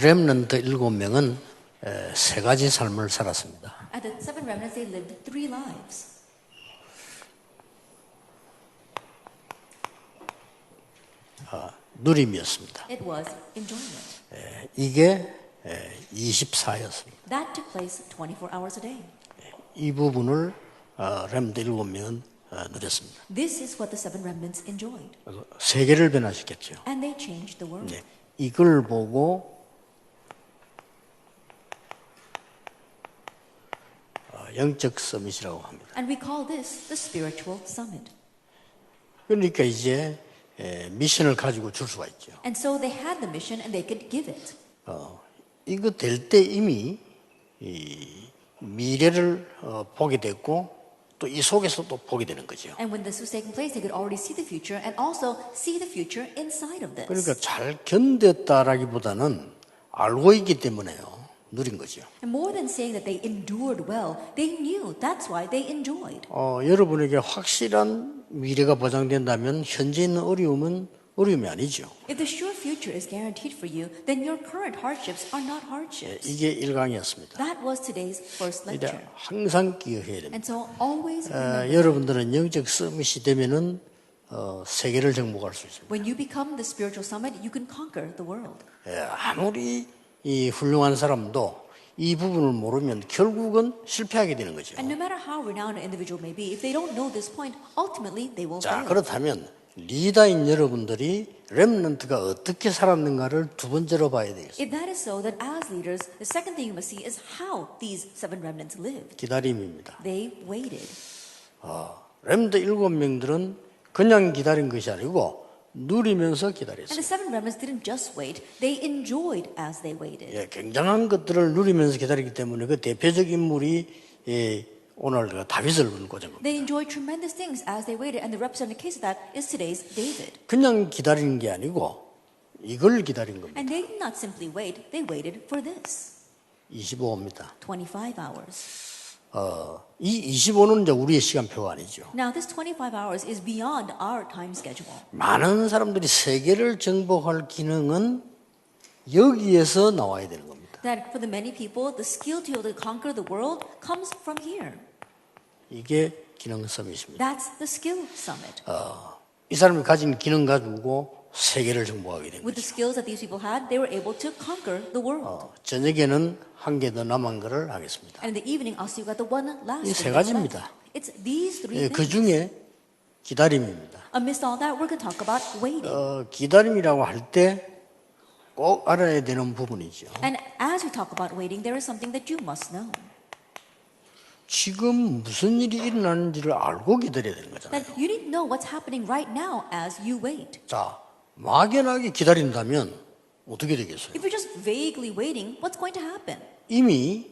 렘넌트 7명은 세 가지 삶을 살았습니다. At the seven remnants, they lived 3 lives. 누림이었습니다. It was enjoyment. 이게 24였습니다. That took place 24 hours a day. 이 부분을 렘넌트 7명은 누렸습니다. This is what the seven remnants enjoyed. 그래서 세계를 변화시켰죠. And they changed the world. 네, 이걸 보고 영적 서밋이라고 합니다. And we call this the spiritual summit. 그러니까 이제 미션을 가지고 줄 수가 있죠. And so they had the mission and they could give it. 이거 될 때 이미 이 미래를 보게 됐고 또 이 속에서 또 보게 되는 거죠. And when this was taking place, they could already see the future and also see the future inside of this. 그러니까 잘 견뎠다라기보다는 알고 있기 때문에요. 누린 거죠. And more than saying that they endured well, they knew that's why they enjoyed. 여러분에게 확실한 미래가 보장된다면 현재 있는 어려움이 아니죠. If the sure future is guaranteed for you, then your current hardships are not hardships. 이게 1강이었습니다. That was today's first lecture. 항상 기억해야 됩니다. And so always remember, 여러분들은 영적 서밋이 되면은 세계를 정복할 수 있습니다. when you become the spiritual summit, you can conquer the world. 아무리 이 훌륭한 사람도 이 부분을 모르면 결국은 실패하게 되는 거죠. And no matter how renowned an individual may be, if they don't know this point, ultimately they will 자, fail. 그렇다면 리더인 여러분들이 렘넌트가 어떻게 살았는가를 두 번째로 봐야 되겠습니다. If that is so, then as leaders, the second thing you must see is how these seven remnants lived. 기다림입니다. They waited. 렘넌트 7명들은 그냥 기다린 것이 아니고 누리면서 And 기다렸어요. the seven remnants didn't just wait, they enjoyed as they waited. 굉장한 것들을 누리면서 기다리기 때문에 그 대표적 인물이 오늘 다윗을 꽂은 겁니다. They enjoyed tremendous things as they waited, and the representative case of that is today's David. 그냥 기다리는 게 아니고 이걸 기다린 겁니다. And they did not simply wait, they waited for this. 25입니다. 25 hours. 이 25는 이제 우리의 시간표가 아니죠. Now this 25 hours is beyond our time schedule. 많은 사람들이 세계를 정복할 기능은 여기에서 나와야 되는 겁니다. That for the many people, the skill to be able to conquer the world comes from here. 이게 기능 서밋입니다. That's the skill summit. 이 사람이 가진 기능 가지고 세계를 정복하게 된 With the 거죠. skills that these people had, they were able to conquer the world. 저녁에는 한 개 더 남은 거를 하겠습니다. And in the evening, I'll see you got the one last. 이 세 thing that's 가지입니다. left. It's these three 그 things. 중에 기다림입니다. Amidst all that, we're going to talk about waiting. 기다림이라고 할 때 꼭 알아야 되는 부분이죠. And as we talk about waiting, there is something that you must know. 지금 무슨 일이 일어나는지를 알고 기다려야 되는 거잖아요. That you need to know what's happening right now as you wait. 자, 막연하게 기다린다면 어떻게 되겠어요? If you're just vaguely waiting, what's going to happen? 이미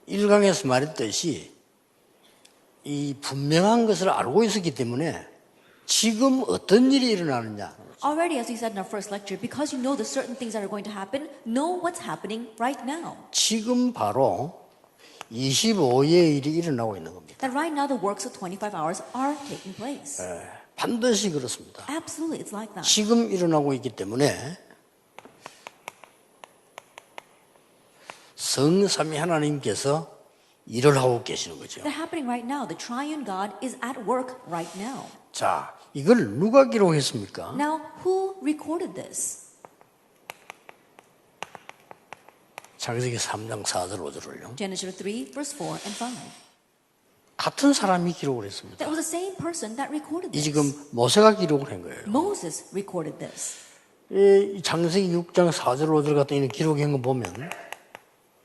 1강에서 말했듯이 이 분명한 것을 알고 있었기 때문에 지금 어떤 일이 일어나느냐. Already, as we said in our first lecture, because you know the certain things that are going to happen, know what's happening right now. 지금 바로 25의 일이 일어나고 있는 겁니다. That right now the works of 25 hours are taking place. 반드시 그렇습니다. Absolutely, it's like that. 지금 일어나고 있기 때문에 성삼위 하나님께서 일을 하고 계시는 거죠. That's happening right now. The triune God is at work right now. 자, 이걸 누가 기록했습니까? Now, who recorded this? 창세기 3장 4절 5절을요. Genesis 3, verse 4 and 5. 같은 사람이 기록을 했습니다. That was the same person that recorded 이 this. 지금 모세가 기록을 한 거예요. Moses recorded this. 이 창세기 6장 4절 5절 같은 이런 기록한 거 보면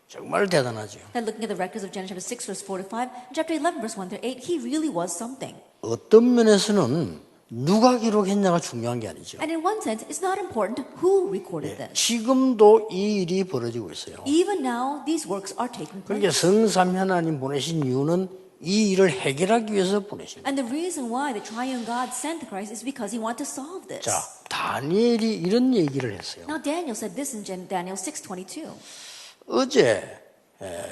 정말 대단하죠. That looking at the records of Genesis 6, verse 4 to 5, and chapter 11, verse 1 through 8, he really was something. 어떤 면에서는 누가 기록했냐가 중요한 게 아니죠. And in one sense, it's not important who recorded this. 지금도 이 일이 벌어지고 있어요. Even now, these works are taking 그러니까 place. 성삼위 하나님 보내신 이유는 이 일을 해결하기 위해서 보내신 거예요. And the reason why the triune God sent the Christ is because he wanted to solve this. 자, 다니엘이 이런 얘기를 했어요. Now, Daniel said this in Daniel 6:22. 어제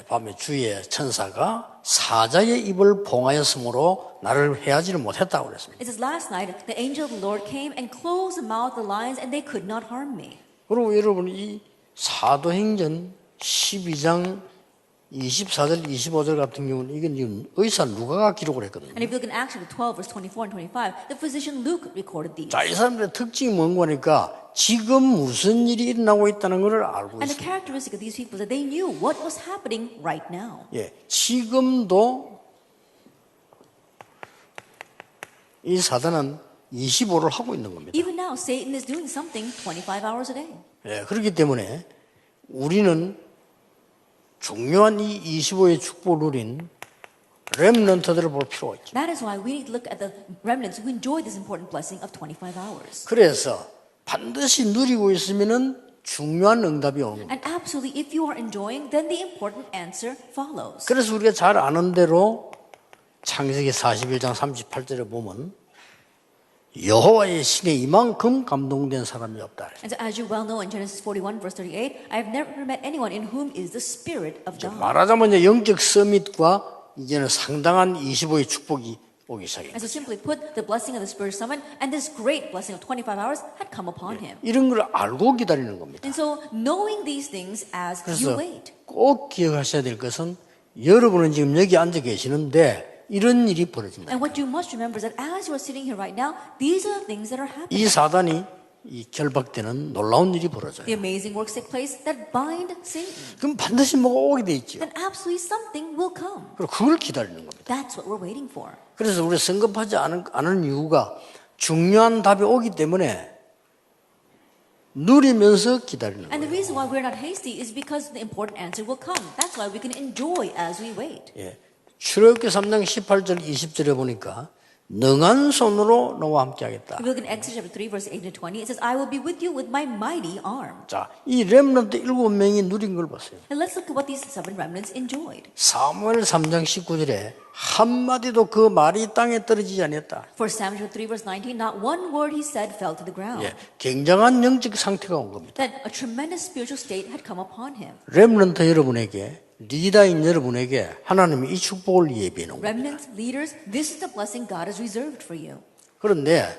밤에 주의 천사가 사자의 입을 봉하였으므로 나를 해하지를 못했다고 그랬습니다. It says, last night, the angel of the Lord came and closed the mouth of the lions, and they could not harm me. 그리고 여러분 이 사도행전 12장 24절, 25절 같은 경우는 이건 지금 의사 누가가 기록을 했거든요. And if you look in Acts chapter 12, verse 24 and 25, the physician Luke recorded these. 자, 이 사람들의 특징이 뭔가 하니까 지금 무슨 일이 일어나고 있다는 것을 알고 And the 있습니다. characteristic of these people is that they knew what was happening right now. 예, 지금도 이 사단은 25를 하고 있는 겁니다. Even now, Satan is doing something 25 hours a day. 예, 그렇기 때문에 우리는 중요한 이 25의 축복을 누린 렘넌트들을 볼 필요가 있죠. That is why we need to look at the remnants who enjoy this important blessing of 25 hours. 그래서 반드시 누리고 있으면은 중요한 응답이 오는 겁니다. And absolutely, if you are enjoying, then the important answer follows. 그래서 우리가 잘 아는 대로 창세기 41장 38절에 보면 여호와의 신에 이만큼 감동된 사람이 없다. And so as you well know in Genesis 41 verse 38, I have never met anyone in whom is the Spirit of God. 말하자면 이제 영적 서밋과 이제는 상당한 25의 축복이 오기 시작해요. And so simply put, the blessing of the Spirit summon and this great blessing of 25 hours had come upon him. 이런 걸 알고 기다리는 겁니다. And so knowing these things as 그래서 you wait. 꼭 기억하셔야 될 것은 여러분은 지금 여기 앉아 계시는데 이런 일이 벌어진다. And what you must remember is that as you are sitting here right now, these are the things that are happening. 이 사단이 이 결박되는 놀라운 일이 벌어져요. The amazing works take place that bind Satan. 그럼 반드시 뭐가 오게 돼 있죠. Then absolutely something will come. 그리고 그걸 기다리는 겁니다. That's what we're waiting for. 그래서 우리가 성급하지 않은 이유가 중요한 답이 오기 때문에 누리면서 기다리는 And the 거예요. reason why we're not hasty is because the important answer will come. That's why we can enjoy as we wait. 예. 출애굽기 3장 18절 20절에 보니까 능한 손으로 너와 함께 하겠다. If you look in Exodus chapter 3 verse 8 to 20, it says, I will be with you with my mighty arm. 자, 이 렘넌트 7명이 누린 걸 보세요. And let's look at what these 7 remnants enjoyed. 사무엘 3장 19절에 한마디도 그 말이 땅에 떨어지지 않았다. For Samuel 3 verse 19, not one word he said fell to the ground. 예, 굉장한 영적 상태가 온 겁니다. That a tremendous spiritual state had come upon him. 렘넌트 여러분에게 리더인 여러분에게 하나님이 이 축복을 예비해 놓은 겁니다. Remnants, leaders, this is the blessing God has reserved for you. 그런데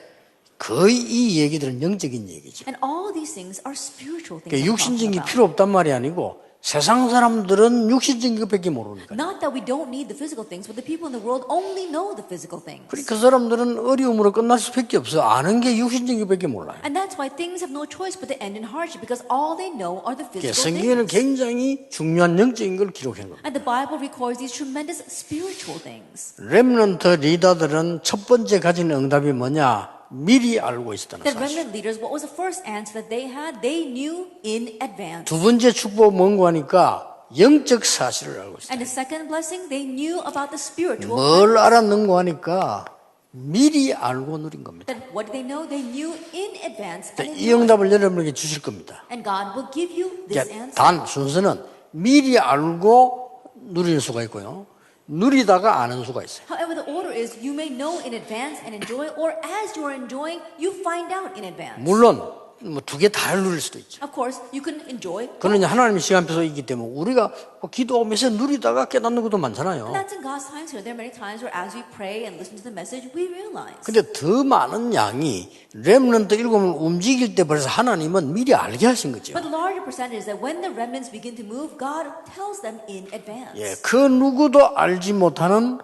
거의 이 얘기들은 영적인 얘기죠. And all these things are spiritual things. 그러니까 I'm 육신적인 게 talking about. 필요 없단 말이 아니고 세상 사람들은 육신적인 것밖에 모르니까. Not that we don't need the physical things, but the people in the world only know the physical things. 그러니까 그 사람들은 어려움으로 끝날 수밖에 없어. 아는 게 육신적인 것밖에 몰라요. And that's why things have no choice but to end in hardship, because all they know are the 그러니까 physical 성경에는 things. 굉장히 중요한 영적인 걸 기록한 겁니다. And the Bible records these tremendous spiritual things. 렘넌트 리더들은 첫 번째 가진 응답이 뭐냐? 미리 알고 있었다는 The 사실. remnant leaders, what was the first answer that they had? They knew in advance. 두 번째 축복은 뭔가 하니까 영적 사실을 알고 있어요. And the second blessing, they knew about the spiritual. 뭘 알았는가 하니까 미리 알고 누린 겁니다. Then what did they know? They knew in advance. 자, And, 이 응답을 여러분에게 주실 겁니다. and God will give you this 이제 answer. 단 순서는 미리 알고 누리는 수가 있고요. 누리다가 아는 수가 있어요. However, the order is you may know in advance and enjoy, or as you are enjoying, you find out in advance. 물론 뭐 두 개 다 누릴 수도 있죠. Of course, you can enjoy. 그는 하나님의 시간표가 있기 때문에 우리가 기도하면서 누리다가 깨닫는 것도 많잖아요. And that's in God's time. So there are many times where as we pray and listen to the message, we realize. 근데 더 많은 양이 렘넌트 7을 움직일 때 벌써 하나님은 미리 알게 하신 거죠. But the larger percentage is that when the remnants begin to move, God tells them in advance. 예, 그 누구도 알지 못하는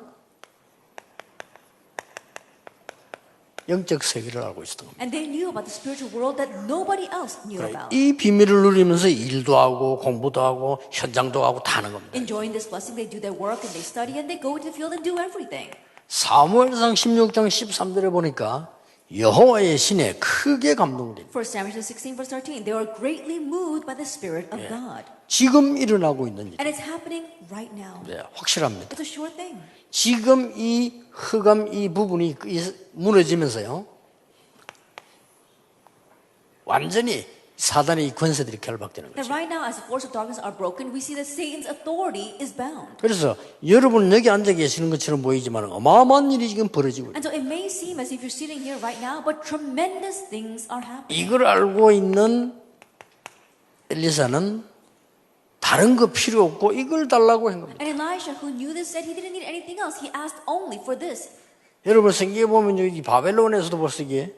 영적 세계를 알고 있었던 겁니다. And they knew about the spiritual world that nobody else knew about. 이 비밀을 누리면서 일도 하고 공부도 하고 현장도 하고 다 하는 겁니다. Enjoying this blessing, they do their work and they study and they go into the field and do everything. 사무엘상 16장 13절에 보니까 여호와의 신에 크게 감동됩니다. 1 Samuel 16 verse 13, they are greatly moved by the Spirit of God. 지금 일어나고 있는 일, And it's happening right now. 네, 확실합니다. It's a sure thing. 지금 이 흑암 이 부분이 무너지면서요, 완전히 사단의 권세들이 결박되는 That 거죠. right now, as the forces of darkness are broken, we see that Satan's authority is bound. 그래서 여러분은 여기 앉아 계시는 것처럼 보이지만 어마어마한 일이 지금 벌어지고 있어요. And so it may seem as if you're sitting here right now, but tremendous things are happening. 이걸 알고 있는 엘리사는 다른 거 필요 없고 이걸 달라고 한 겁니다. And Elisha, who knew this, said he didn't need anything else. He asked only for this. 여러분 성경에 보면 여기 바벨론에서도 벌써 이게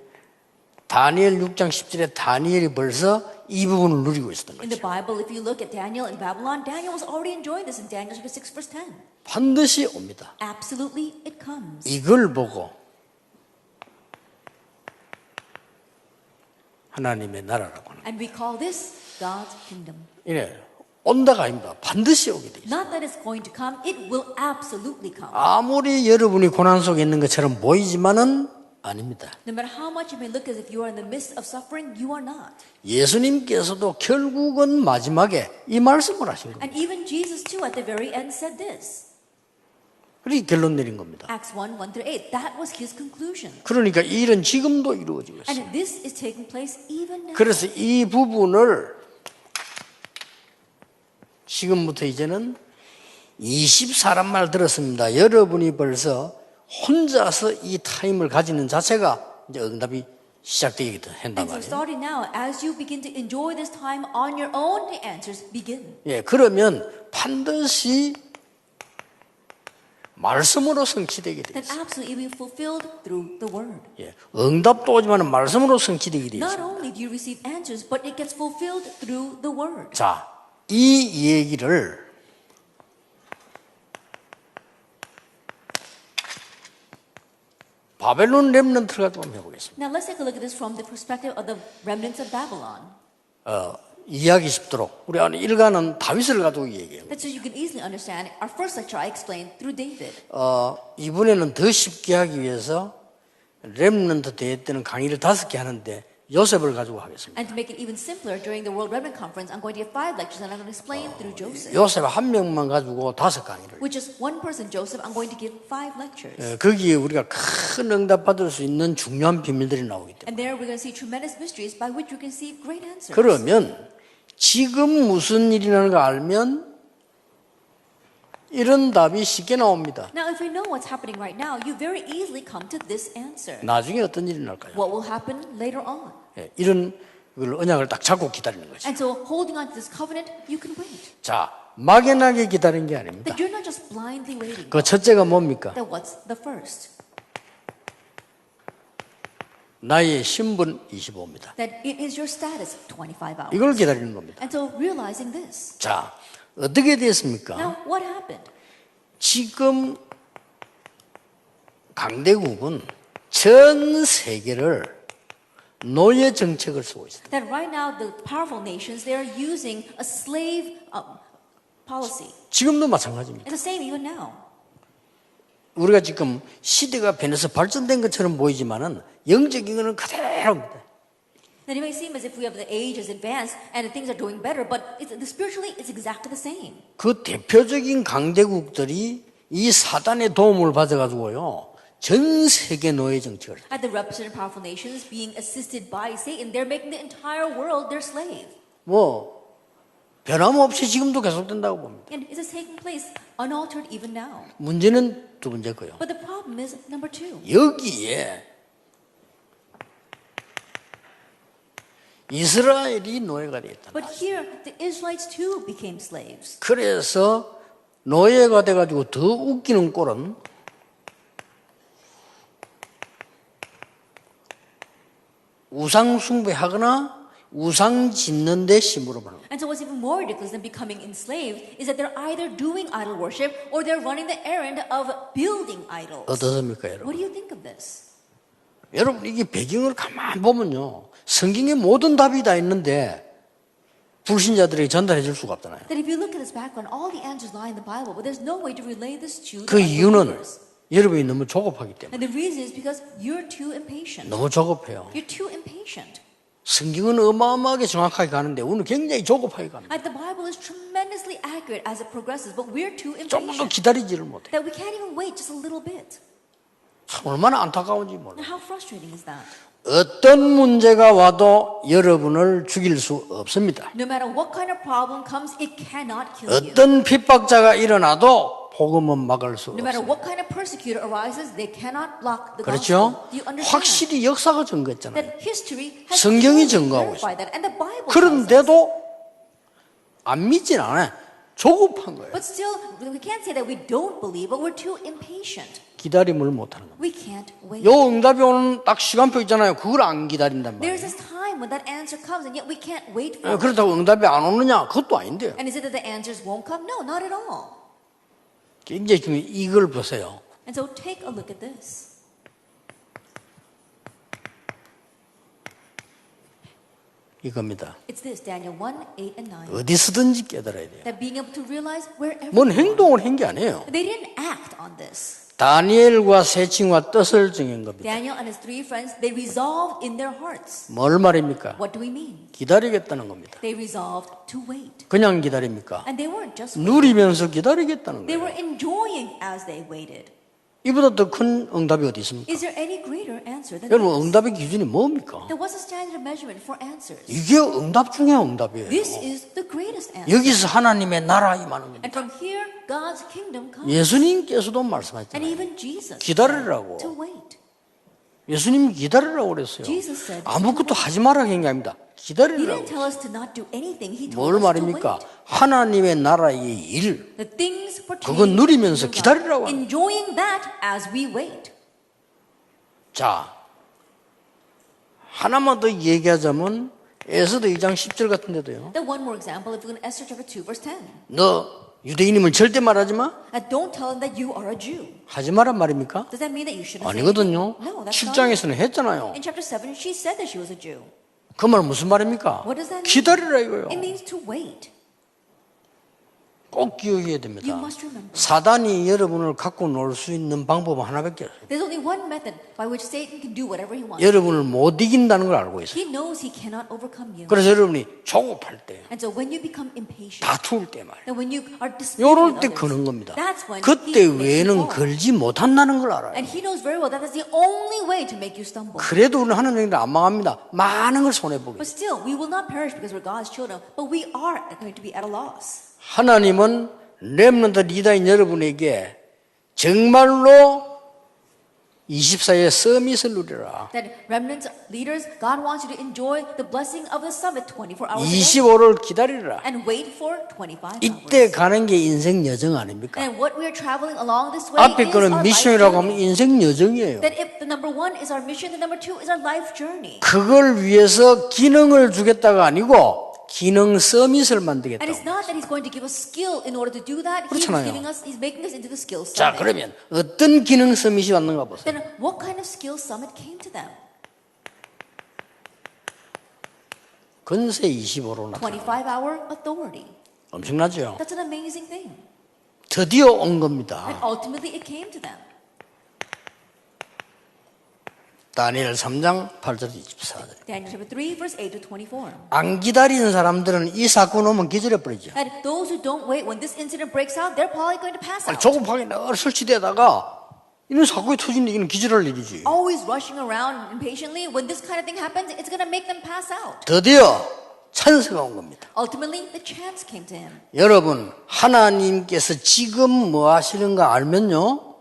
다니엘 6장 10절에 다니엘이 벌써 이 부분을 누리고 있었던 In the 거죠. Bible, if you look at Daniel in Babylon, Daniel was already enjoying this in Daniel chapter 6, verse 10. 반드시 옵니다. Absolutely, it comes. 이걸 보고 하나님의 나라라고 하는 And we call this God's kingdom. 거예요. 온다가 아닙니다. 반드시 오게 돼 있어요. Not that it's going to come, it will absolutely come. 아무리 여러분이 고난 속에 있는 것처럼 보이지만은 아닙니다. No matter how much you may look as if you are in the midst of suffering, you are not. 예수님께서도 결국은 마지막에 이 말씀을 하신 겁니다. And even Jesus too at the very end said this. 그렇게 결론 내린 겁니다. Acts 1, 1 through 8. That was his conclusion. 그러니까 이 일은 지금도 이루어지고 있어요. And this is taking place even now. 그래서 이 부분을 지금부터 이제는 24란 말 들었습니다. 여러분이 벌써 혼자서 이 타임을 가지는 자체가 이제 응답이 시작되게 한단 And so 말이에요. starting now, as you begin to enjoy this time on your own, the answers begin. 예, 그러면 반드시 말씀으로 성취되게 돼 That 있어요. absolutely will be fulfilled through the word. 예, 응답도 오지만 말씀으로 성취되게 돼 Not 있어요. only do you receive answers, but it gets fulfilled through the word. 자, 이 얘기를 바벨론 렘넌트를 가지고 한번 해보겠습니다. Now let's take a look at this from the perspective of the remnants of Babylon. 이해하기 쉽도록 우리 안에 일가는 다윗을 가지고 얘기해요. That so you can easily understand. Our first lecture I explained through David. 이번에는 더 쉽게 하기 위해서 렘넌트 대회 때는 강의를 5개 하는데 요셉을 가지고 하겠습니다. And to make it even simpler, during the World Remnant Conference, I'm going to give 5 lectures and I'm going to explain through Joseph. 요셉 한 명만 가지고 5강의를. With just one person, Joseph, I'm going to give 5 lectures. 거기에 우리가 큰 응답 받을 수 있는 중요한 비밀들이 나오기 때문에. And there we're going to see tremendous mysteries by which you can see great answers. 그러면 지금 무슨 일이 나는가 알면 이런 답이 쉽게 나옵니다. Now, if you know what's happening right now, you very easily come to this answer. 나중에 어떤 일이 날까요? What will happen later on? 이런 걸 언약을 딱 잡고 기다리는 거죠. And so, holding on to this covenant, you can wait. 자, 막연하게 기다리는 게 아닙니다. That you're not just blindly waiting. 그 첫째가 뭡니까? That what's the first? 나의 신분 25입니다. That it is your status 25 hours. 이걸 기다리는 겁니다. And so, realizing this. 자, 어떻게 됐습니까? Now, what happened? 지금 강대국은 전 세계를 노예 정책을 쓰고 있습니다. That right now, the powerful nations, they are using a slave policy. 지금도 마찬가지입니다. It's the same even now. 우리가 지금 시대가 변해서 발전된 것처럼 보이지만은 영적인 것은 그대로입니다. That it may seem as if we have the age has advanced and things are doing better, but spiritually, it's exactly the same. 그 대표적인 강대국들이 이 사단의 도움을 받아가지고요. 전 세계 노예 정책을. At the representative powerful nations being assisted by Satan, they're making the entire world their slave. 뭐 변함없이 지금도 계속된다고 봅니다. And it is taking place unaltered even now. 문제는 두 번째고요. But the problem is number 2. 여기에 이스라엘이 노예가 되었다. But here, the Israelites too became slaves. 그래서 노예가 돼가지고 더 웃기는 꼴은 우상 숭배하거나 우상 짓는 데 심부름하는 거예요. And so what's even more ridiculous than becoming enslaved is that they're either doing idol worship or they're running the errand of building idols. 어떻습니까, What 여러분? do you think of this? 여러분 이게 배경을 가만 보면요, 성경에 모든 답이 다 있는데 불신자들에게 전달해 줄 수가 없잖아요. That if you look at this background, all the answers lie in the Bible, but there's no way to relay this to 그 the 이유는 unbelievers. 여러분이 너무 조급하기 때문에. And the reason is because you're too impatient. 너무 조급해요. You're too impatient. 성경은 어마어마하게 정확하게 가는데 우리는 굉장히 조급하게 갑니다. And the Bible is tremendously accurate as it progresses, but we're too 조금 더 impatient. 기다리지를 못해. That we can't even wait just a little bit. 참 얼마나 안타까운지 몰라요. And how frustrating is that? 어떤 문제가 와도 여러분을 죽일 수 없습니다. No matter what kind of problem comes, it cannot kill you. 어떤 핍박자가 일어나도 복음은 막을 수 No matter 없습니다. what kind of persecutor arises, they cannot block the 그렇죠? gospel. Do you understand? 확실히 역사가 증거했잖아요. That history has 성경이 clearly 증거하고 verified that, and the Bible tells us. 그런데도 안 믿진 않아요. 조급한 거예요. But still, we can't say that we don't believe, but we're too impatient. 기다림을 못하는 겁니다. We can't wait. 요 응답이 오는 딱 시간표 있잖아요. 그걸 안 기다린단 말이에요. There's this time when that answer comes, and yet we can't wait for it. 그렇다고 응답이 안 오느냐? 그것도 아닌데요. And is it that the answers won't come? No, not at all. 굉장히 중요해요. 이걸 보세요. And so take a look at this. 이겁니다. It's this, Daniel 1, 8, and 9. 어디서든지 깨달아야 돼요. That being able to realize wherever 뭔 you are. 행동을 한 게 아니에요. They didn't act on this. 다니엘과 세 친구가 뜻을 정한 겁니다. Daniel and his three friends, they resolved in their hearts. 뭘 말입니까? What do we mean? 기다리겠다는 겁니다. They resolved to wait. 그냥 기다립니까? And they weren't just waiting. 누리면서 기다리겠다는 They 거예요. were enjoying as they waited. 이보다 더 큰 응답이 어디 있습니까? Is there any greater answer than 여러분, this? 응답의 기준이 뭡니까? Then what's the standard of measurement for answers? 이게 응답 중에 응답이에요. This is the greatest answer. 여기서 하나님의 나라 임하는 겁니다. And from here, God's kingdom comes. 예수님께서도 And 말씀하셨잖아요. even Jesus 기다리라고. said to wait. 예수님이 기다리라고 그랬어요. Jesus said, 아무것도 하지 말라 한 게 아닙니다. He 기다리라고. didn't tell us to not do anything. He 뭘 told us to 말입니까? wait. 하나님의 나라의 일, The things 그건 pertaining 누리면서 to God. 기다리라고 하는 Enjoying that as we wait. 자, 하나만 더 얘기하자면 에스더 2장 10절 같은 데도요. Then one more example, if we look in Esther chapter 2, verse 10. 너 유대인임을 절대 말하지 마. And don't tell them that you are a Jew. 하지 마란 말입니까? Does that mean that you shouldn't say 아니거든요. anything? No, that's not it. 7장에서는 했잖아요. In chapter 7, she said that she was a Jew. 그 말은 무슨 말입니까? What does that mean? 기다리라 이거요. It means to wait. 꼭 기억해야 You 됩니다. must remember. 사단이 여러분을 갖고 놀 수 있는 방법은 하나밖에 없어요. There's only one method by which Satan can do whatever he wants. 여러분을 못 이긴다는 걸 알고 있어요. He knows he cannot overcome you. 그래서 여러분이 조급할 때, And so when you become impatient, 다투을 때 말이에요. then when you are disputing 요럴 with 때 others, 거는 겁니다. that's when 그때 he makes you 외에는 fall. 걸지 못한다는 걸 알아요. And he knows very well that is the only way to make you stumble. 그래도 우리는 하나님을 안 망합니다. 많은 걸 손해보게. But still, we will not perish because we're God's children, but we are going to be at a loss. 하나님은 렘넌트 리더인 여러분에게 정말로 24의 서밋을 누리라. That remnant leaders, God wants you to enjoy the blessing of the summit 24 hours a day 25를 기다리라. and wait for 25 이때 hours. 가는 게 인생 여정 아닙니까? And what we are traveling along this way 앞에 is 거는 our life 미션이라고 하면 journey. 인생 여정이에요. That if the number one is our mission, the number two is our life journey. 그걸 위해서 기능을 주겠다가 아니고 기능 서밋을 And 만들겠다고. it's not that He's going to give us skill in order to do that. He's 그렇잖아요. He's making us into the skill 자, summit. 그러면 어떤 기능 서밋이 왔는가 보세요. Then what kind of skill summit came to them? 건세 25로 나타나. 25-hour authority. 엄청나죠? That's an amazing thing. 드디어 온 겁니다. And ultimately it came to them. 다니엘 3장 8절 24절. Daniel chapter 3, verse 8 to 24. 안 기다리는 사람들은 이 사건 오면 기절해 버리죠. And those who don't wait, when this incident breaks out, they're probably going to pass out. 조급하게 늘 설치되다가 이런 사건이 터지는 이건 기절할 일이지. Always rushing around impatiently. When this kind of thing happens, it's going to make them pass out. 드디어 찬스가 온 겁니다. Ultimately, the chance came to him. 여러분, 하나님께서 지금 뭐 하시는가 알면요,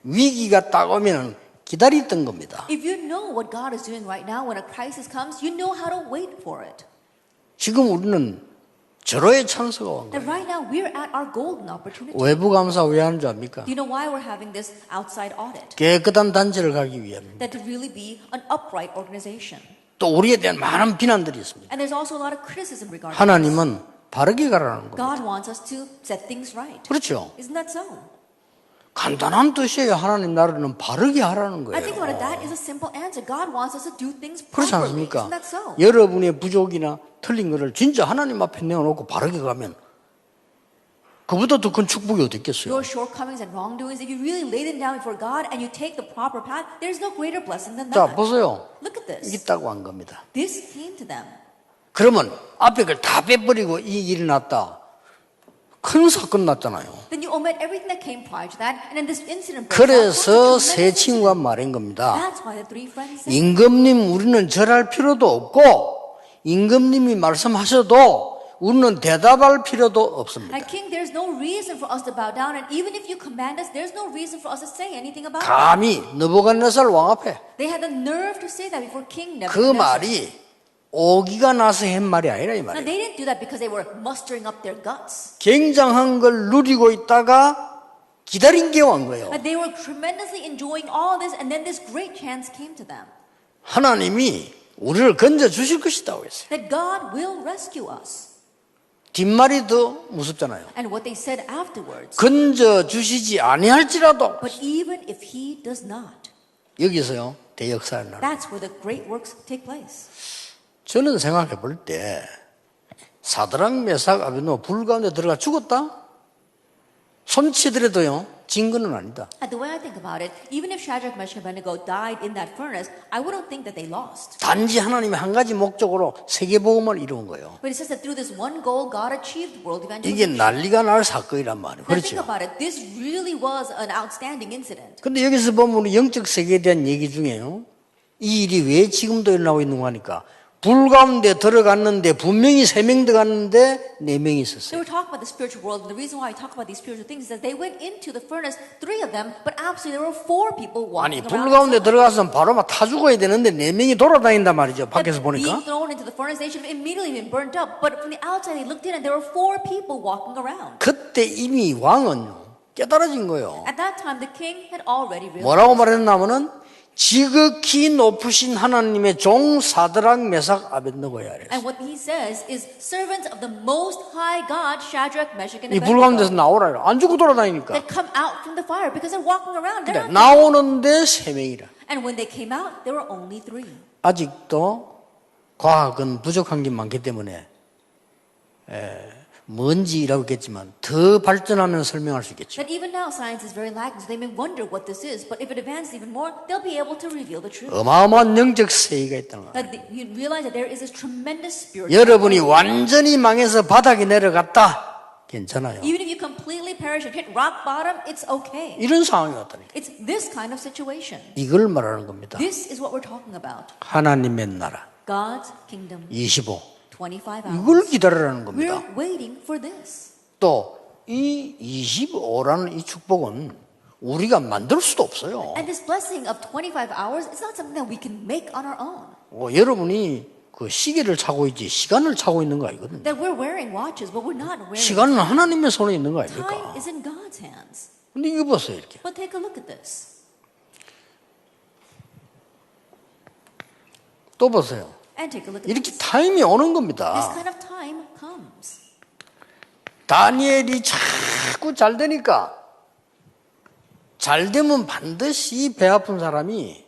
위기가 딱 오면 기다리던 겁니다. If you know what God is doing right now, when a crisis comes, you know how to wait for it. 지금 우리는 절호의 찬스가 온 And 거예요. right now, we're at our golden opportunity. 외부 감사 왜 하는 줄 압니까? Do you know why we're having this outside audit? 깨끗한 단체를 가기 위함입니다. That to really be an upright organization. 또 우리에 대한 많은 비난들이 있습니다. And there's also a lot of criticism regarding this. 하나님은 바르게 가라는 겁니다. God wants us to set things right. 그렇죠. Isn't that so? 간단한 뜻이에요. 하나님 나라는 바르게 하라는 I think about it, 거예요. that is a simple answer. God wants us to do things 그렇지 properly. 않습니까? Isn't that so? 여러분의 부족이나 틀린 거를 진짜 하나님 앞에 내어놓고 바르게 가면 그보다 더 큰 축복이 어디 있겠어요? Your shortcomings and wrongdoings, if you really lay them down before God and you take the proper path, there's no greater blessing than 자, that. 보세요. Look at this. 있다고 한 겁니다. This came to them. 그러면 앞에 걸 다 빼버리고 이 일이 났다. 큰 사건 났잖아요. Then you omit everything that came prior to that, and then this incident breaks 그래서 out. 세 친구가 말한 겁니다. That's why the three friends said, 임금님 우리는 절할 필요도 없고 임금님이 말씀하셔도 우리는 대답할 필요도 없습니다. and King, there's no reason for us to bow down, and even if you command us, there's no reason for us to say anything about it. 감히 느부갓네살 왕 앞에 They had the nerve to say that before King 그 Nebuchadnezzar. 말이 오기가 나서 한 말이 아니라 이 Now, 말이에요. they didn't do that because they were mustering up their guts. 굉장한 걸 누리고 있다가 기다린 게 온 거예요. And they were tremendously enjoying all this, and then this great chance came to them. 하나님이 우리를 건져 주실 것이다고 했어요. That God will rescue us. 뒷말이 더 무섭잖아요. And what they said afterwards. 건져 주시지 아니할지라도 But even if he does not, 여기서요 대역사를 나눠. that's where the great works take place. 저는 생각해 볼 때 사드락 메삭 아베드노고 불 가운데 들어가 죽었다? 손치더라도요 증거는 아니다. And the way I think about it, even if Shadrach, Meshach, and Abednego died in that furnace, I wouldn't think that they lost. 단지 하나님의 한 가지 목적으로 세계복음을 이룬 거예요. But it says that through this one goal, God achieved world 이게 evangelism. 난리가 날 사건이란 말이에요. Now think 그렇죠? about it. This really was an outstanding incident. 근데 여기서 보면 우리 영적 세계에 대한 얘기 중에요. 이 일이 왜 지금도 일어나고 있는 거 하니까 불 가운데 들어갔는데 분명히 3명 들어갔는데 4명이 So 있었어요. we're talking about the spiritual world, and the reason why I talk about these spiritual things is that they went into the furnace, 3 of them, but absolutely there were 4 people 아니 walking 불 around. 가운데 들어가서 바로 막 타 죽어야 되는데 4명이 돌아다닌단 말이죠. 밖에서 Being 보니까. thrown into the furnace, they should have immediately been burnt up. But from the outside, they looked in, and there were 4 people walking around. 그때 이미 왕은요 깨달아진 거예요. At that time, the king had already realized. 뭐라고 말했냐면은 지극히 높으신 하나님의 종 사드락 메삭 아벳느고야. And what he says is, servants of the Most High God, Shadrach, Meshach, and 이 불 가운데서 Abednego, 나오라. 안 죽고 돌아다니니까. that come out from the fire because they're walking around. They're 근데 not- 나오는데 3명이라. And when they came out, there were only 3. 아직도 과학은 부족한 게 많기 때문에 뭔지라고 했겠지만 더 발전하면 설명할 수 있겠죠. That even now science is very lacking, so they may wonder what this is. But if it advances even more, they'll be able to reveal the truth. 어마어마한 영적 세계가 있다는 거예요. That you realize that there is this tremendous spiritual. 여러분이 완전히 망해서 바닥에 내려갔다. 괜찮아요. Even if you completely perish and hit rock bottom, it's okay. 이런 상황이 왔다니까. It's this kind of situation. 이걸 말하는 겁니다. This is what we're talking about. 하나님의 나라 God's kingdom, 25. 25 이걸 hours. 기다리라는 겁니다. We're waiting for this. 또 이 25라는 이 축복은 우리가 만들 수도 없어요. And this blessing of 25 hours, it's not something that we can make on our own. 여러분이 그 시계를 차고 있지 시간을 차고 있는 거 아니거든요. That we're wearing watches, but we're not wearing. 시간은 하나님의 손에 있는 거 Time 아닙니까? is in God's hands. 근데 이거 보세요 이렇게. But take a look at this. 또 보세요. And take a look at 이렇게 this. 타임이 오는 This 겁니다. kind of time comes. 다니엘이 자꾸 잘 되니까 잘 되면 반드시 배 아픈 사람이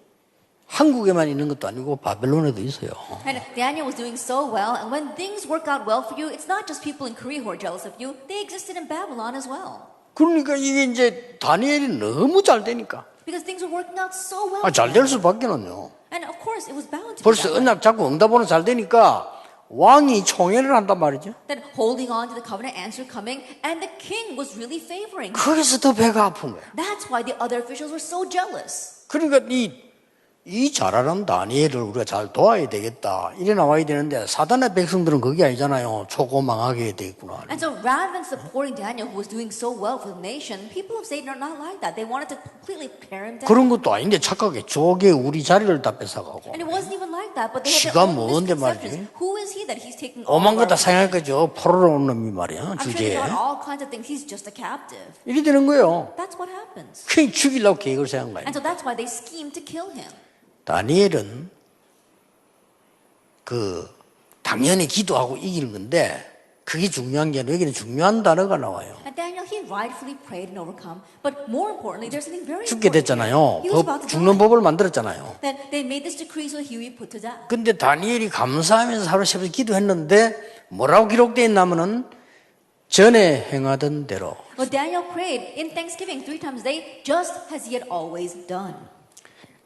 한국에만 있는 것도 아니고 바벨론에도 있어요. And Daniel was doing so well, and when things work out well for you, it's not just people in Korea who are jealous of you, they existed in Babylon as well. 그러니까 이게 이제 다니엘이 너무 잘 되니까 Because things were working out so well. 잘 될 수밖에는요. And of course, it was bound to be 벌써 that way. 언약 잡고 응답으로 잘 되니까 왕이 총애를 한단 말이죠. That holding on to the covenant answer coming, and the king was really favoring. 그래서 더 배가 아픈 거예요. That's why the other officials were so jealous. 그러니까 이 잘하는 다니엘을 우리가 잘 도와야 되겠다. 이래 나와야 되는데 사단의 백성들은 그게 아니잖아요. 초고망하게 해야 되겠구나. And so rather than supporting Daniel, who was doing so well for the nation, people of Satan are not like that. They wanted to completely tear him down. 그런 것도 아닌데 착하게 저게 우리 자리를 다 뺏어가고 And it wasn't even like that, but they had 지가 their own 뭔데 misconceptions. 말이지? Who is he that he's taking all 오만 of 거 다 our 생각할 possessions? 거죠. 포로로 온 놈이 말이야. I'm sure 주제에. they thought all kinds of things. He's just a captive. 이래 되는 거예요. That's what happens. 그냥 죽이려고 계획을 세운 거예요. And so that's why they schemed to kill him. 다니엘은 당연히 기도하고 이기는 건데 그게 중요한 게 아니라 여기는 중요한 단어가 나와요. And Daniel, he rightfully prayed and overcome. But more importantly, there's something very 죽게 important. 됐잖아요. He was about to 죽는 die. 법을 만들었잖아요. That they made this decree so he would be put to death. 근데 다니엘이 감사하면서 하루 새벽 기도했는데 뭐라고 기록되어 있냐면은 전에 행하던 대로 But Daniel prayed in thanksgiving 3 times a day, just as he had always done.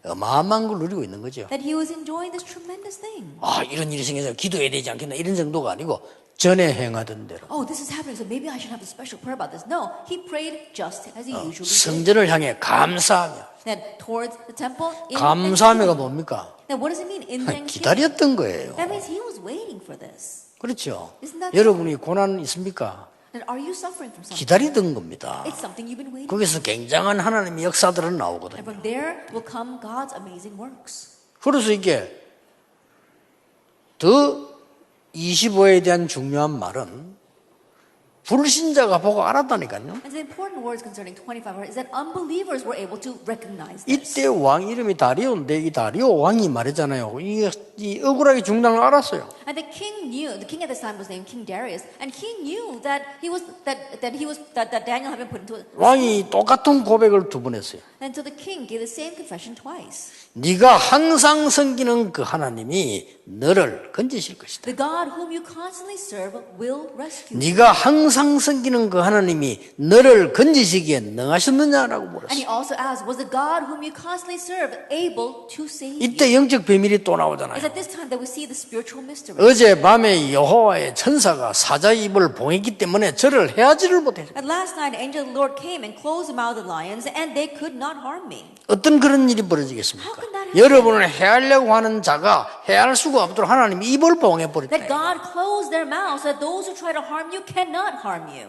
어마어마한 걸 누리고 있는 거죠. That he was enjoying this tremendous thing. 이런 일이 생겨서 기도해야 되지 않겠나 이런 정도가 아니고 전에 행하던 대로 Oh, this is happening, so maybe I should have a special prayer about this. No, he prayed just as he usually did. 성전을 향해 감사하며 That towards the temple, in 감사하며가 thanksgiving. 뭡니까? Now, what does it mean in thanksgiving? 기다렸던 거예요. That means he was waiting for this. 그렇죠. Isn't that 여러분이 고난 있습니까? That are you suffering from something? 기다리던 겁니다. It's something you've been waiting. 거기서 굉장한 하나님의 역사들은 And 나오거든요. from there will come God's amazing works. 그래서 이게 더 25에 대한 중요한 말은 불신자가 보고 알았다니까요. And the important words concerning 25 hours is that unbelievers were able to recognize this. 이때 왕 이름이 다리오인데 이 다리오 왕이 말했잖아요. 이 억울하게 죽는 걸 알았어요. And the king knew. The king at this time was named King Darius, and he knew that Daniel had been put into. 왕이 똑같은 고백을 두 번 했어요. And so the king gave the same confession twice. 네가 항상 섬기는 그 하나님이 너를 건지실 것이다. The God whom you constantly serve will rescue. 네가 항상 섬기는 그 하나님이 너를 건지시기에 능하셨느냐라고 And he 물었어요. also asked, was the God whom you constantly serve able to save you? 이때 영적 비밀이 또 It's 나오잖아요. at this time that we see the spiritual mystery. 어젯밤에 여호와의 천사가 사자의 입을 봉했기 때문에 저를 해하지를 못했어요. And last night, an angel of the Lord came and closed the mouth of the lions, and they could not harm me. 어떤 그런 일이 벌어지겠습니까? How can that happen? 여러분을 해하려고 하는 자가 해할 수가 없도록 하나님이 입을 봉해버렸다. That God closed their mouths, so that those who try to harm you cannot harm you.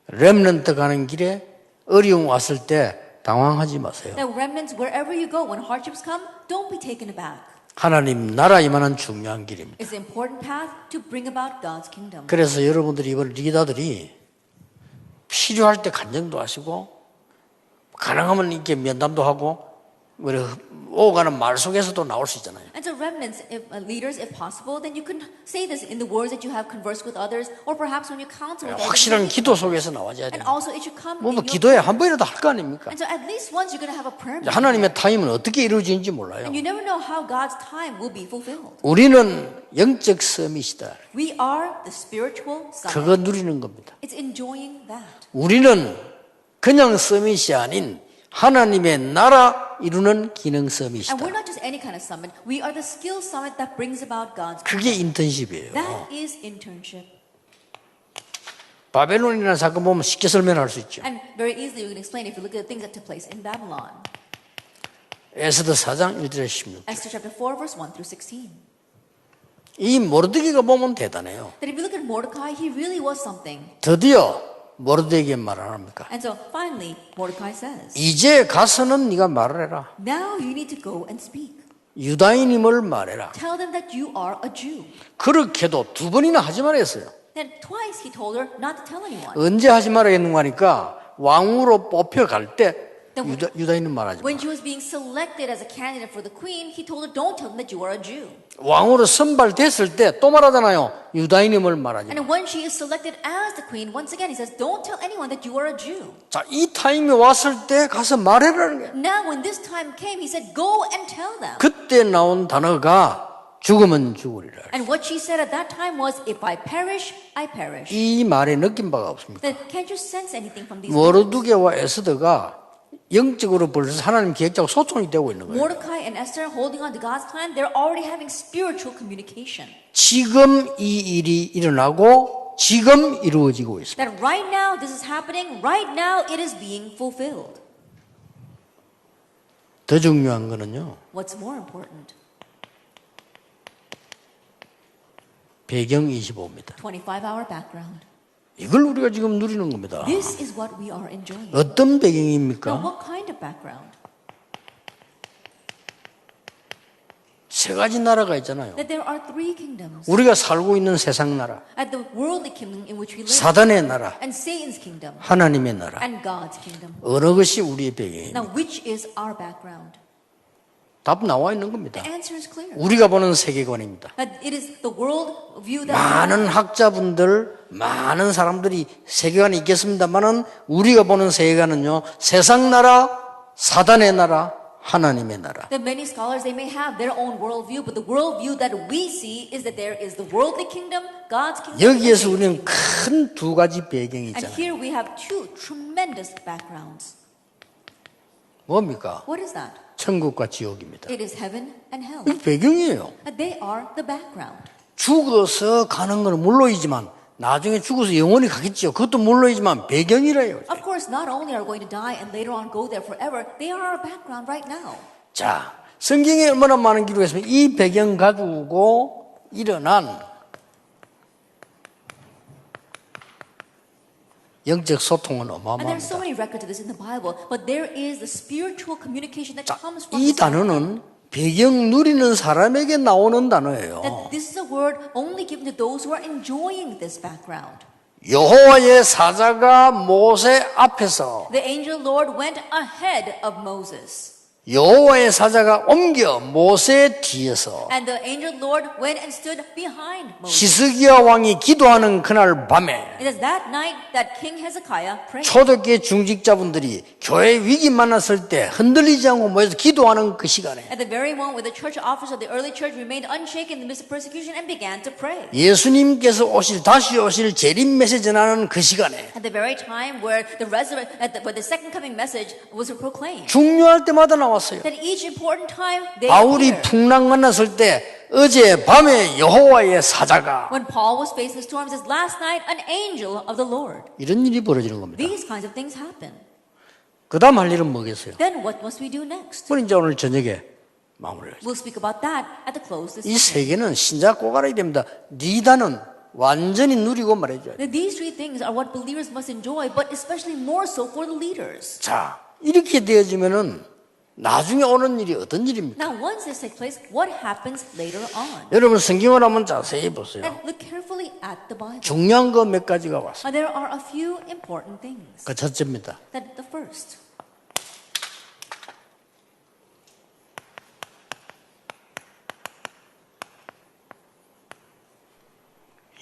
렘넌트 가는 길에 어려움 왔을 때 당황하지 마세요. Now, remnants, wherever you go, when hardships come, don't be taken aback. 하나님 나라 임하는 중요한 길입니다. It's an important path to bring about God's kingdom. 그래서 여러분들이 이번 리더들이 필요할 때 간증도 하시고 가능하면 이렇게 면담도 하고 우리 오가는 말 속에서도 나올 수 있잖아요. And so remnants, leaders, if possible, then you can say this in the words that you have conversed with others, or perhaps when you counsel with others. 확실한 기도 속에서 나와줘야 And 돼요. also it should come 뭐 in your 기도에 한 번이라도 할 거 아닙니까? And so at least once you're going to have a prayer meeting. 하나님의 타임은 어떻게 이루어지는지 몰라요. And you never know how God's time will be fulfilled. 우리는 영적 서밋이다. We are the spiritual summit. 그거 누리는 겁니다. It's enjoying that. 우리는 그냥 서밋이 아닌 하나님의 나라 이루는 기능 And 서밋이다. we're not just any kind of summit. We are the skill summit that brings about God's 그게 kingdom. 인턴십이에요. That is internship. 바벨론이라는 사건 보면 쉽게 설명할 수 있죠. And very easily you can explain if you look at the things that took place in Babylon. 에스더 4장 1절에 16. Esther chapter 4 verse 1 through 16. 이 모르드게가 보면 대단해요. That if you look at Mordecai, he really was something. 드디어 모르드게에게 말을 합니까? And so finally, Mordecai says, 이제 가서는 네가 말을 해라. now you need to go and speak. 유다인임을 말해라. Tell them that you are a Jew. 그렇게도 두 번이나 하지 말았어요. Then twice he told her not to tell anyone. 언제 하지 말아야겠는가 하니까 왕으로 뽑혀갈 때 유다인은 말하지 마. When she was being selected as a candidate for the queen, he told her, don't tell them that you are a Jew. 왕으로 선발됐을 때 또 말하잖아요. 유다인임을 말하지 마. And when she is selected as the queen, once again he says, don't tell anyone that you are a Jew. 자, 이 타임이 왔을 때 가서 말해라는 거예요. Now when this time came, he said, go and tell them. 그때 나온 단어가 죽으면 죽으리라. And what she said at that time was, if I perish, I perish. 이 말에 느낀 바가 없습니까? Then can't you sense anything from these words? 모르드게와 에스더가 영적으로 벌써 하나님 계획자하고 소통이 되고 있는 거예요. Mordecai and Esther holding on to God's plan, they're already having spiritual communication. 지금 이 일이 일어나고 지금 이루어지고 있습니다. That right now this is happening, right now it is being fulfilled. 더 중요한 거는요. What's more important? 배경 25입니다. 25-hour background. 이걸 우리가 지금 누리는 겁니다. This is what we are enjoying. 어떤 Now, 배경입니까? what kind of background? 세 가지 나라가 있잖아요. That there are three kingdoms. 우리가 살고 있는 세상 나라, At the worldly kingdom in which we live, 사단의 나라, and Satan's kingdom, 하나님의 나라. and God's kingdom. 어느 것이 우리의 배경입니까? Now, which is our background? 답 나와 있는 겁니다. The answer is clear. 우리가 보는 세계관입니다. That it is the world view that 많은 학자분들, 많은 사람들이 세계관이 있겠습니다만은 우리가 보는 세계관은요, 세상 나라, 사단의 나라, 하나님의 나라. That many scholars, they may have their own worldview, but the worldview that we see is that there is the worldly kingdom, God's kingdom. 여기에서 우리는 큰 두 가지 배경이 And 있잖아요. here we have two tremendous backgrounds. 뭡니까? What is that? 천국과 지옥입니다. It is heaven and hell. 이 배경이에요. And they are the background. 죽어서 가는 건 물론이지만 나중에 죽어서 영원히 가겠죠. 그것도 물론이지만 배경이래요. Of course, not only are going to die and later on go there forever, they are our background right now. 자, 성경에 얼마나 많은 기록이 있으면 이 배경 가지고 일어난 영적 소통은 And there are so 어마어마합니다. many records of this in the Bible, but there is the spiritual communication that 자, comes from 이 this background. 단어는 배경 누리는 사람에게 나오는 단어예요. That this is a word only given to those who are enjoying this background. 여호와의 사자가 모세 앞에서 The angel Lord went ahead of Moses. 여호와의 사자가 옮겨 모세 뒤에서 And the angel Lord went and stood behind Moses. 히스기야 왕이 기도하는 그날 밤에 It is that night that King Hezekiah prayed. 초대교회 중직자분들이 교회 위기 만났을 때 흔들리지 않고 모여서 기도하는 그 시간에 At the very moment where the church officers of the early church remained unshaken in the midst of persecution and began to pray. 예수님께서 다시 오실 재림 메시지 전하는 그 시간에 At the very time where where the second coming message was proclaimed. 중요할 때마다 나왔어요. That each important time they 바울이 appeared. 풍랑 만났을 때 어제 밤에 여호와의 사자가 When Paul was facing storms, as last night an angel of the Lord. 이런 일이 벌어지는 겁니다. These kinds of things happen. 그 다음 할 일은 뭐겠어요? Then what must we do next? 우리 이제 오늘 저녁에 마무리하죠. We'll speak about that at the close this 이 evening. 세 개는 신자 꼭 알아야 됩니다. 리다는 완전히 누리고 말해줘야 돼요. Now, these three things are what believers must enjoy, but especially more so for the leaders. 자, 이렇게 되어지면은 나중에 오는 일이 어떤 일입니까? Now, once this takes place, what happens later on? 여러분 성경을 한번 자세히 보세요. And look carefully at the Bible. 중요한 거 몇 가지가 왔어요. There are a few important things. 그 첫째입니다. That the first,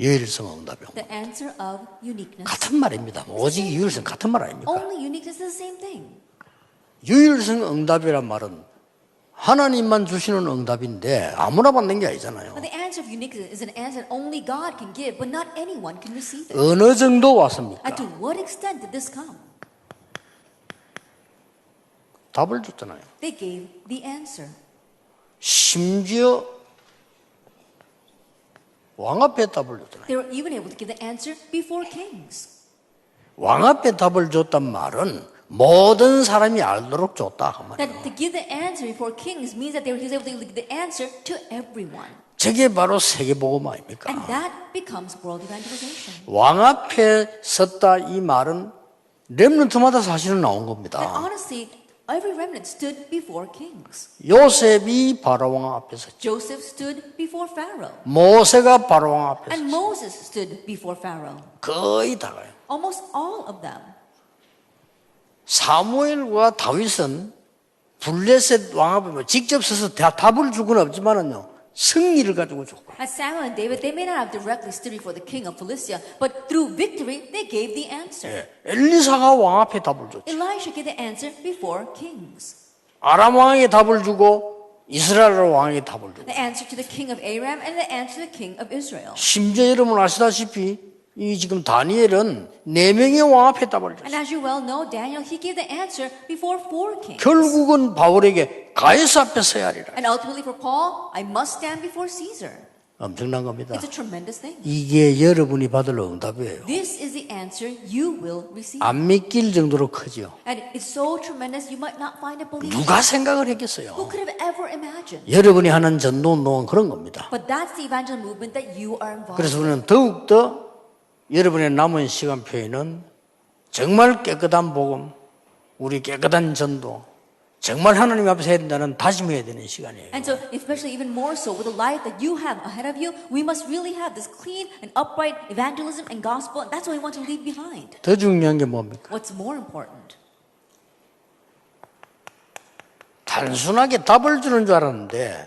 유일성 응답형. the answer of uniqueness. 같은 말입니다. 오직 유일성 같은 말 아닙니까? Only uniqueness is the same thing. 유일성 응답이란 말은 하나님만 주시는 응답인데 아무나 받는 게 아니잖아요. But the answer of uniqueness is an answer that only God can give, but not anyone can receive it. 어느 정도 왔습니까? And to what extent did this come? 답을 줬잖아요. They gave the answer. 심지어 왕 앞에 답을 줬잖아요. They were even able to give the answer before kings. 왕 앞에 답을 줬단 말은 모든 사람이 알도록 줬다 그 말이에요. That to give the answer before kings means that he was able to give the answer to everyone. 저게 바로 세계복음 아닙니까? And that becomes world evangelization. 왕 앞에 섰다 이 말은 렘넌트마다 사실은 나온 겁니다. And honestly, every remnant stood before kings. 요셉이 바로왕 앞에 섰죠. Joseph stood before Pharaoh. 모세가 바로왕 앞에 And 섰죠. Moses stood before Pharaoh. 거의 다가요. Almost all of them. 사무엘과 다윗은 블레셋 왕 앞에 직접 서서 답을 주고는 없지만은요 승리를 가지고 줬고. As Samuel and David, they may not have directly stood before the king of Philistia, but through victory, they gave the answer. 엘리사가 왕 앞에 답을 줬죠. Elisha gave the answer before kings. 아람 왕에게 답을 주고 이스라엘 왕에게 답을 주고. The answer to the king of Aram and the answer to the king of Israel. 심지어 여러분 아시다시피 이 지금 다니엘은 4명의 왕 앞에 답을 줬어요. And as you well know, Daniel, he gave the answer before 4 kings. 결국은 바울에게 가이사 앞에 서야 하리라. And ultimately for Paul, I must stand before Caesar. 엄청난 겁니다. It's a tremendous thing. 이게 여러분이 받을 응답이에요. This is the answer you will receive. 안 믿길 정도로 크죠. And it's so tremendous you might not find it believable. 누가 생각을 했겠어요? Who could have ever imagined? 여러분이 하는 전도운동은 그런 겁니다. But that's the evangelical movement that you are involved 그래서 in. 우리는 더욱더 여러분의 남은 시간표에는 정말 깨끗한 복음, 우리 깨끗한 전도, 정말 하나님 앞에서 해야 된다는 다짐해야 되는 시간이에요. And so, especially even more so with the life that you have ahead of you, we must really have this clean and upright evangelism and gospel. And that's what we want to leave behind. 더 중요한 게 뭡니까? What's more important? 단순하게 답을 주는 줄 알았는데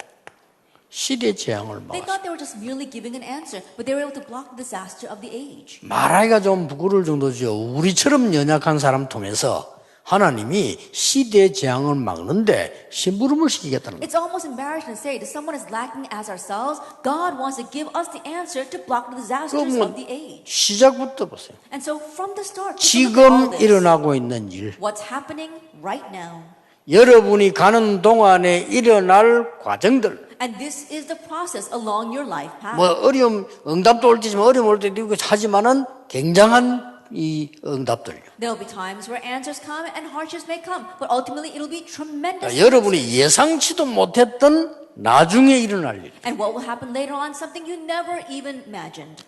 시대 재앙을 They 막았어요. thought they were just merely giving an answer, but they were able to block the disaster of the age. 말하기가 좀 부끄러울 정도죠. 우리처럼 연약한 사람 통해서 하나님이 시대 재앙을 막는데 심부름을 시키겠다는 거예요. It's almost embarrassing to say to someone as lacking as ourselves, God wants to give us the answer to block the disasters of the age. 시작부터 보세요. And so from the start, take a look at all 지금 this. 일어나고 있는 일, What's happening right now. 여러분이 가는 동안에 일어날 과정들, And this is the process along your life path. 뭐 어려움, 응답도 올 때지만 어려움 올 때도 있고 하지만은 굉장한 이 응답들. There'll be times where answers come and hardships may come, but ultimately it'll be tremendous. 여러분이 예상치도 못했던 나중에 일어날 일 And what will happen later on, something you never even imagined.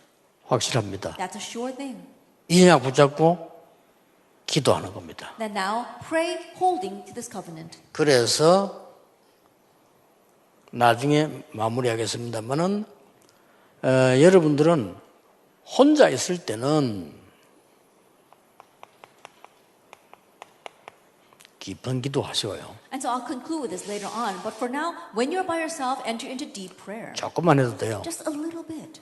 확실합니다. That's a sure thing. 이 언약 붙잡고 기도하는 겁니다. Then now pray holding to this covenant. 그래서 나중에 마무리하겠습니다만은 여러분들은 혼자 있을 때는 깊은 기도하셔요. And so I'll conclude with this later on. But for now, when you're by yourself, enter into deep prayer. 조금만 해도 돼요. Just a little bit.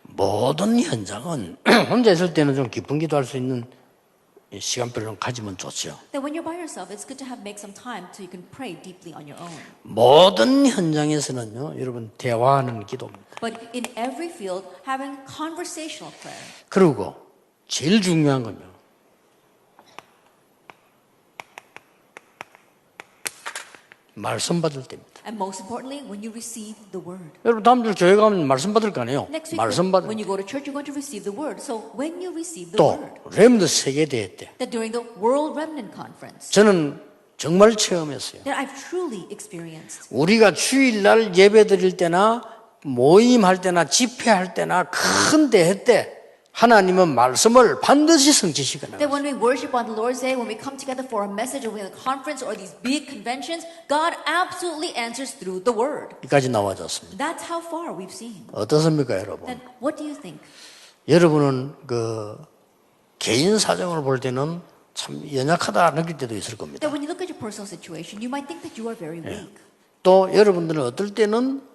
모든 현장은 혼자 있을 때는 좀 깊은 기도할 수 있는 시간표를 좀 가지면 좋죠. That when you're by yourself, it's good to make some time so you can pray deeply on your own. 모든 현장에서는요, 여러분 대화하는 기도입니다. But in every field, having conversational prayer. 그리고 제일 중요한 건요, 말씀 받을 때입니다. And most importantly, when you receive the word. 여러분 다음 주 교회 가면 말씀 받을 거 아니에요? Next week, 말씀 받을 when you go to church, you're going to receive the word. So when you receive the 또 word, 렘드 세계대회 때 that during the World Remnant Conference, 저는 정말 체험했어요. that I've truly experienced. 우리가 주일날 예배 드릴 때나 모임할 때나 집회할 때나 큰 대회 때 하나님은 말씀을 반드시 성취시켜요. That when we worship on the Lord's Day, when we come together for a message or we have a conference or these big conventions, God absolutely answers through the word. 여기까지 나와졌습니다. That's how far we've seen. 어떻습니까, 여러분? Then what do you think? 여러분은 그 개인 사정을 볼 때는 참 연약하다 느낄 때도 있을 겁니다. That when you look at your personal situation, you might think that you are very weak. 또 여러분들은 어떨 때는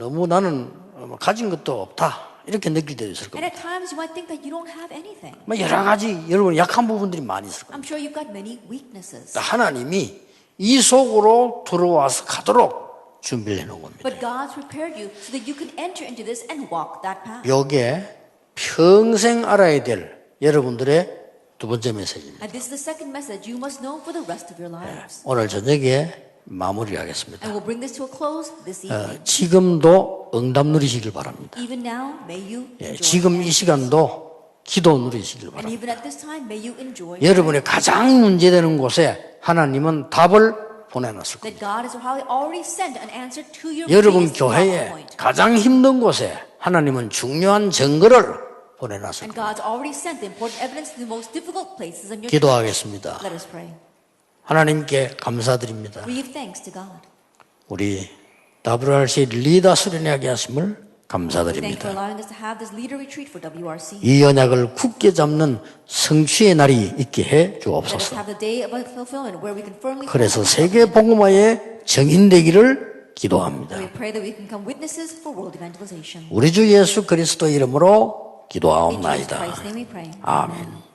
너무 나는 가진 것도 없다 이렇게 느낄 때도 있을 And 겁니다. at times you might think that you don't have anything. 뭐 여러 가지 여러분 약한 부분들이 많이 있을 겁니다. I'm sure you've got many weaknesses. 하나님이 이 속으로 들어와서 가도록 준비를 해놓은 겁니다. But God's prepared you so that you can enter into this and walk that path. 이게 평생 알아야 될 여러분들의 두 번째 메시지입니다. And this is the second message you must know for the rest of your lives. 오늘 저녁에 마무리하겠습니다. And we'll bring this to a close this evening. 지금도 응답 누리시길 바랍니다. Even now, may you enjoy. 지금 이 시간도 기도 누리시길 And 바랍니다. even at this time, may you enjoy. 여러분의 가장 문제되는 곳에 하나님은 답을 보내놨을 겁니다. That God has already sent an answer to your 여러분 biggest problem 교회에 point. 가장 힘든 곳에 하나님은 중요한 증거를 보내놨을 And 겁니다. God's already sent the important evidence to the most difficult places in your 기도하겠습니다. Let us pray. 하나님께 감사드립니다. We give thanks to God. 우리 WRC 리더 수련하게 하심을 Thank you for 감사드립니다. allowing us to have this leader retreat for WRC. 이 언약을 굳게 잡는 성취의 날이 있게 해 Let us 주옵소서. have the day of fulfillment where we can firmly 그래서 hold 세계 복음화의 증인되기를 기도합니다. We pray that we can become witnesses for world evangelization. 우리 주 예수 그리스도 이름으로 In Jesus 기도하옵나이다. Christ's name we pray. 아멘.